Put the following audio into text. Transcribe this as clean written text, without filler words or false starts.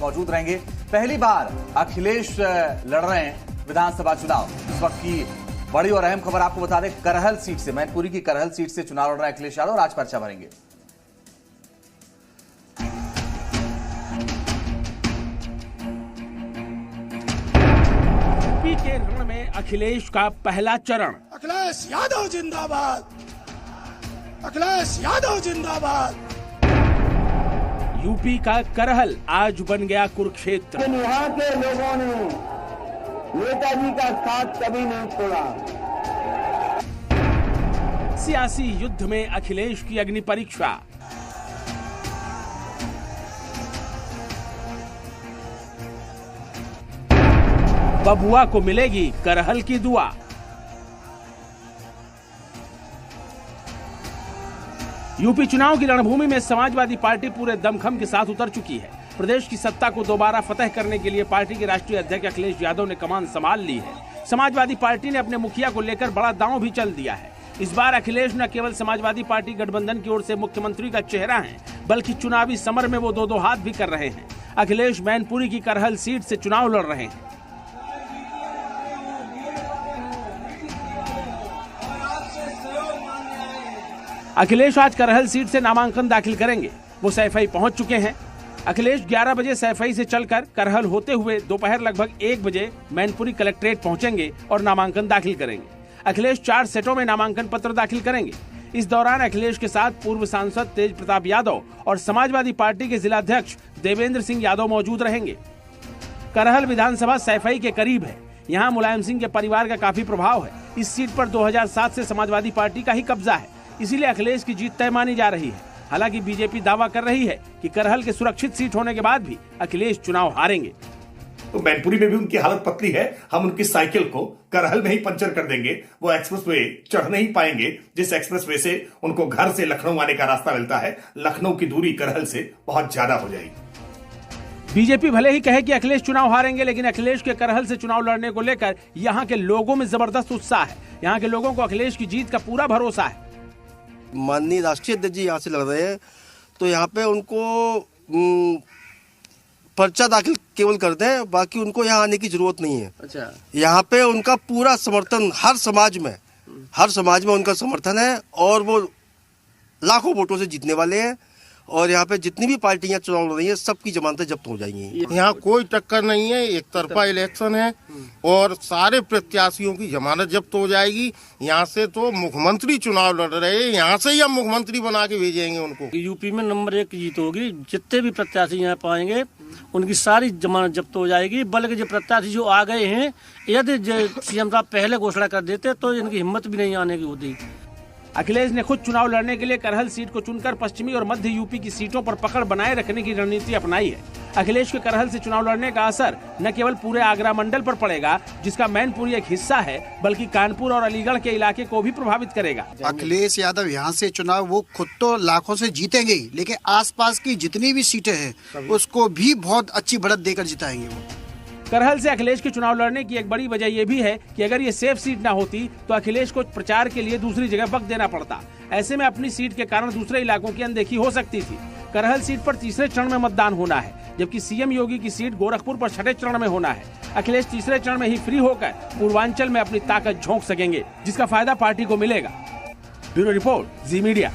मौजूद रहेंगे। पहली बार अखिलेश लड़ रहे हैं विधानसभा चुनाव। इस वक्त की बड़ी और अहम खबर आपको बता दें, करहल सीट से, मैनपुरी की करहल सीट से चुनाव लड़ रहे हैं अखिलेश यादव और आज पर्चा भरेंगे। यूपी के रण में अखिलेश का पहला चरण। अखिलेश यादव जिंदाबाद, अखिलेश यादव जिंदाबाद। यूपी का करहल आज बन गया कुरुक्षेत्र। यहाँ के लोगों ने नेताजी का साथ कभी नहीं छोड़ा। सियासी युद्ध में अखिलेश की अग्नि परीक्षा। बबुआ को मिलेगी करहल की दुआ। यूपी चुनाव की रणभूमि में समाजवादी पार्टी पूरे दमखम के साथ उतर चुकी है। प्रदेश की सत्ता को दोबारा फतह करने के लिए पार्टी के राष्ट्रीय अध्यक्ष अखिलेश यादव ने कमान संभाल ली है। समाजवादी पार्टी ने अपने मुखिया को लेकर बड़ा दांव भी चल दिया है। इस बार अखिलेश न केवल समाजवादी पार्टी गठबंधन की ओर से मुख्यमंत्री का चेहरा है, बल्कि चुनावी समर में वो दो हाथ भी कर रहे हैं। अखिलेश मैनपुरी की करहल सीट से चुनाव लड़ रहे हैं। अखिलेश आज करहल सीट से नामांकन दाखिल करेंगे। वो सैफई पहुंच चुके हैं। अखिलेश 11 बजे सैफई से चलकर करहल होते हुए दोपहर लगभग 1 बजे मैनपुरी कलेक्ट्रेट पहुंचेंगे और नामांकन दाखिल करेंगे। अखिलेश 4 सेटों में नामांकन पत्र दाखिल करेंगे। इस दौरान अखिलेश के साथ पूर्व सांसद तेज प्रताप यादव और समाजवादी पार्टी के जिलाध्यक्ष देवेंद्र सिंह यादव मौजूद रहेंगे। करहल विधानसभा सैफई के करीब है। यहाँ मुलायम सिंह के परिवार का काफी प्रभाव है। इस सीट पर 2007 से समाजवादी पार्टी का ही कब्जा है, इसीलिए अखिलेश की जीत तय मानी जा रही है। हालांकि बीजेपी दावा कर रही है कि करहल के सुरक्षित सीट होने के बाद भी अखिलेश चुनाव हारेंगे। तो मैनपुरी में भी उनकी हालत पतली है। हम उनकी साइकिल को करहल में ही पंचर कर देंगे। वो एक्सप्रेसवे चढ़ नहीं पाएंगे, जिस एक्सप्रेसवे से उनको घर से लखनऊ आने का रास्ता मिलता है। लखनऊ की दूरी करहल से बहुत ज्यादा हो जाएगी। बीजेपी भले ही कहे कि अखिलेश चुनाव हारेंगे, लेकिन अखिलेश के करहल से चुनाव लड़ने को लेकर यहाँ के लोगों में जबरदस्त उत्साह है। यहाँ के लोगों को अखिलेश की जीत का पूरा भरोसा है। माननीय राष्ट्रीय अध्यक्ष जी यहाँ से लड़ रहे हैं, तो यहाँ पे उनको पर्चा दाखिल केवल कर दें, बाकी उनको यहाँ आने की जरूरत नहीं है। अच्छा, यहाँ पे उनका पूरा समर्थन हर समाज में उनका समर्थन है और वो लाखों वोटों से जीतने वाले हैं। और यहाँ पे जितनी भी पार्टियां चुनाव लड़ रही हैं, सबकी जमानतें जब्त हो जाएंगी। यहाँ कोई टक्कर नहीं है, एक तरफा इलेक्शन है और सारे प्रत्याशियों की जमानत जब्त हो जाएगी। यहाँ से तो मुख्यमंत्री चुनाव लड़ रहे हैं, यहाँ से ही हम मुख्यमंत्री बना के भेजेंगे उनको। यूपी में नंबर 1 की जीत होगी। जितने भी प्रत्याशी यहाँ पाएंगे उनकी सारी जमानत जब्त हो जाएगी। बल्कि जो प्रत्याशी जो आ गए हैं, यदि सीएम साहब पहले घोषणा कर देते तो इनकी हिम्मत भी नहीं आने की होती। अखिलेश ने खुद चुनाव लड़ने के लिए करहल सीट को चुनकर पश्चिमी और मध्य यूपी की सीटों पर पकड़ बनाए रखने की रणनीति अपनाई है। अखिलेश के करहल से चुनाव लड़ने का असर न केवल पूरे आगरा मंडल पर पड़ेगा, जिसका मैनपुरी एक हिस्सा है, बल्कि कानपुर और अलीगढ़ के इलाके को भी प्रभावित करेगा। अखिलेश यादव यहाँ से चुनाव वो खुद तो लाखों से जीतेंगे, लेकिन आसपास की जितनी भी सीटें हैं उसको भी बहुत अच्छी बढ़त देकर जिताएंगे वो। करहल से अखिलेश के चुनाव लड़ने की एक बड़ी वजह यह भी है कि अगर ये सेफ सीट ना होती तो अखिलेश को प्रचार के लिए दूसरी जगह वक्त देना पड़ता। ऐसे में अपनी सीट के कारण दूसरे इलाकों की अनदेखी हो सकती थी। करहल सीट पर तीसरे चरण में मतदान होना है, जबकि सीएम योगी की सीट गोरखपुर पर 6ठे चरण में होना है। अखिलेश तीसरे चरण में ही फ्री होकर पूर्वांचल में अपनी ताकत झोंक सकेंगे, जिसका फायदा पार्टी को मिलेगा। ब्यूरो रिपोर्ट, जी मीडिया।